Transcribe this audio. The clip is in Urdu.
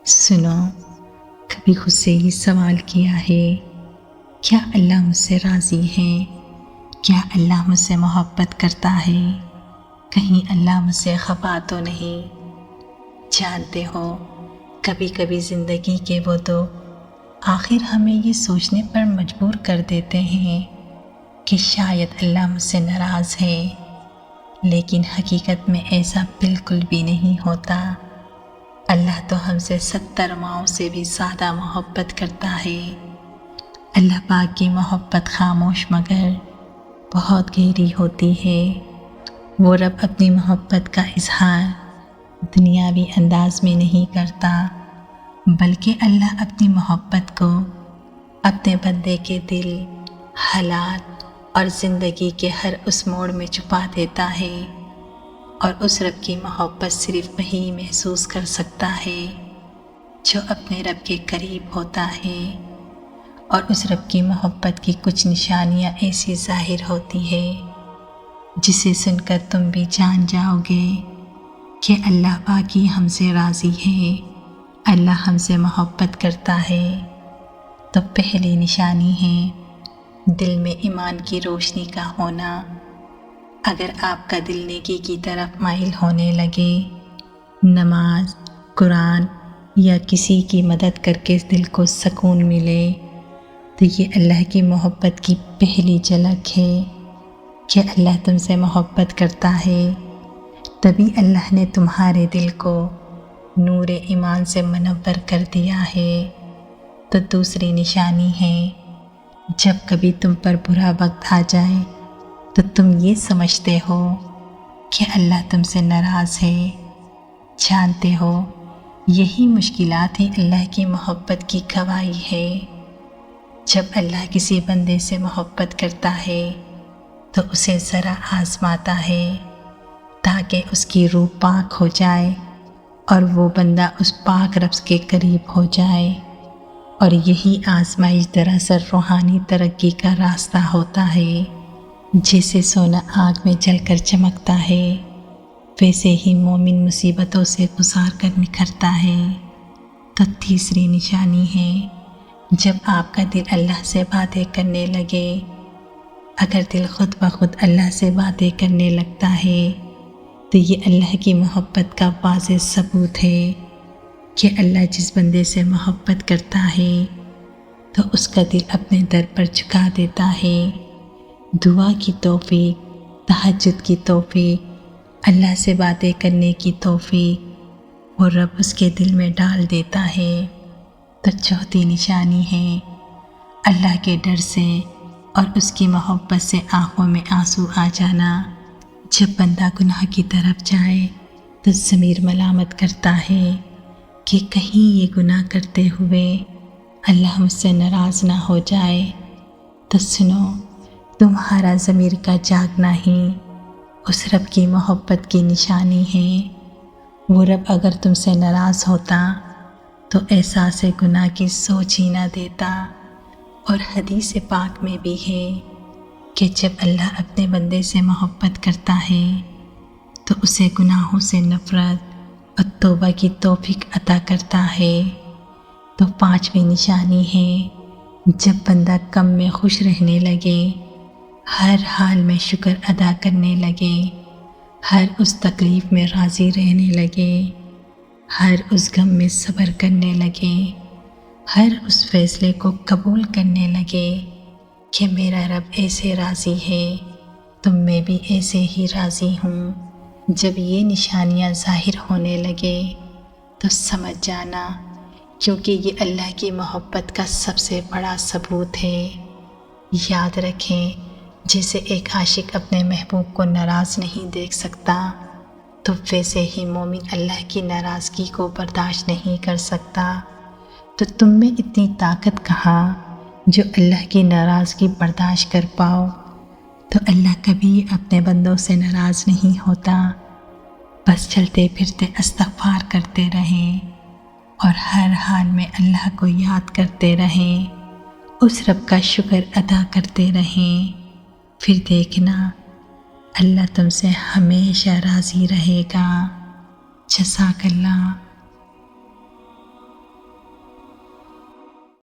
سنو، کبھی خود سے یہ سوال کیا ہے، کیا اللہ مجھ سے راضی ہے؟ کیا اللہ مجھ سے محبت کرتا ہے؟ کہیں اللہ مجھ سے خفا تو نہیں؟ جانتے ہو، کبھی کبھی زندگی کے وہ دو آخر ہمیں یہ سوچنے پر مجبور کر دیتے ہیں کہ شاید اللہ مجھ سے ناراض ہے، لیکن حقیقت میں ایسا بالکل بھی نہیں ہوتا۔ اللہ تو ہم سے 70 ماؤں سے بھی زیادہ محبت کرتا ہے۔ اللہ پاک کی محبت خاموش مگر بہت گہری ہوتی ہے۔ وہ رب اپنی محبت کا اظہار دنیاوی انداز میں نہیں کرتا، بلکہ اللہ اپنی محبت کو اپنے بندے کے دل، حالات اور زندگی کے ہر اس موڑ میں چھپا دیتا ہے، اور اس رب کی محبت صرف وہی محسوس کر سکتا ہے جو اپنے رب کے قریب ہوتا ہے۔ اور اس رب کی محبت کی کچھ نشانیاں ایسی ظاہر ہوتی ہے جسے سن کر تم بھی جان جاؤ گے کہ اللہ پاک ہم سے راضی ہے، اللہ ہم سے محبت کرتا ہے۔ تو پہلی نشانی ہے دل میں ایمان کی روشنی کا ہونا۔ اگر آپ کا دل نیکی کی طرف مائل ہونے لگے، نماز، قرآن یا کسی کی مدد کر کے دل کو سکون ملے، تو یہ اللہ کی محبت کی پہلی جھلک ہے کہ اللہ تم سے محبت کرتا ہے۔ تبھی اللہ نے تمہارے دل کو نور ایمان سے منور کر دیا ہے۔ تو دوسری نشانی ہے جب کبھی تم پر برا وقت آ جائے تو تم یہ سمجھتے ہو کہ اللہ تم سے ناراض ہے۔ جانتے ہو، یہی مشکلات ہی اللہ کی محبت کی گواہی ہے۔ جب اللہ کسی بندے سے محبت کرتا ہے تو اسے ذرا آزماتا ہے تاکہ اس کی روح پاک ہو جائے اور وہ بندہ اس پاک رب کے قریب ہو جائے۔ اور یہی آزمائش دراصل روحانی ترقی کا راستہ ہوتا ہے۔ جیسے سونا آگ میں جل کر چمکتا ہے، ویسے ہی مومن مصیبتوں سے گزار کر نکھرتا ہے۔ تو تیسری نشانی ہے جب آپ کا دل اللہ سے باتیں کرنے لگے۔ اگر دل خود بخود اللہ سے باتیں کرنے لگتا ہے تو یہ اللہ کی محبت کا واضح ثبوت ہے کہ اللہ جس بندے سے محبت کرتا ہے تو اس کا دل اپنے در پر جھکا دیتا ہے۔ دعا کی توفیق، تہجد کی توفیق، اللہ سے باتیں کرنے کی توفیق وہ رب اس کے دل میں ڈال دیتا ہے۔ تو چوتھی نشانی ہے اللہ کے ڈر سے اور اس کی محبت سے آنکھوں میں آنسو آ جانا۔ جب بندہ گناہ کی طرف جائے تو ضمیر ملامت کرتا ہے کہ کہیں یہ گناہ کرتے ہوئے اللہ مجھ سے ناراض نہ ہو جائے۔ تو سنو، تمہارا ضمیر کا جاگنا ہی اس رب کی محبت کی نشانی ہے۔ وہ رب اگر تم سے ناراض ہوتا تو احساس گناہ کی سوچ ہی نہ دیتا۔ اور حدیث پاک میں بھی ہے کہ جب اللہ اپنے بندے سے محبت کرتا ہے تو اسے گناہوں سے نفرت اور توبہ کی توفیق عطا کرتا ہے۔ تو پانچویں نشانی ہے جب بندہ کم میں خوش رہنے لگے، ہر حال میں شکر ادا کرنے لگے، ہر اس تکلیف میں راضی رہنے لگے، ہر اس غم میں صبر کرنے لگے، ہر اس فیصلے کو قبول کرنے لگے کہ میرا رب ایسے راضی ہے تو میں بھی ایسے ہی راضی ہوں۔ جب یہ نشانیاں ظاہر ہونے لگے تو سمجھ جانا، کیونکہ یہ اللہ کی محبت کا سب سے بڑا ثبوت ہے۔ یاد رکھیں، جیسے ایک عاشق اپنے محبوب کو ناراض نہیں دیکھ سکتا، تو ویسے ہی مومن اللہ کی ناراضگی کو برداشت نہیں کر سکتا۔ تو تم میں اتنی طاقت کہاں جو اللہ کی ناراضگی برداشت کر پاؤ؟ تو اللہ کبھی اپنے بندوں سے ناراض نہیں ہوتا۔ بس چلتے پھرتے استغفار کرتے رہیں اور ہر حال میں اللہ کو یاد کرتے رہیں، اس رب کا شکر ادا کرتے رہیں۔ پھر دیکھنا اللہ تم سے ہمیشہ راضی رہے گا۔ جزاک اللہ۔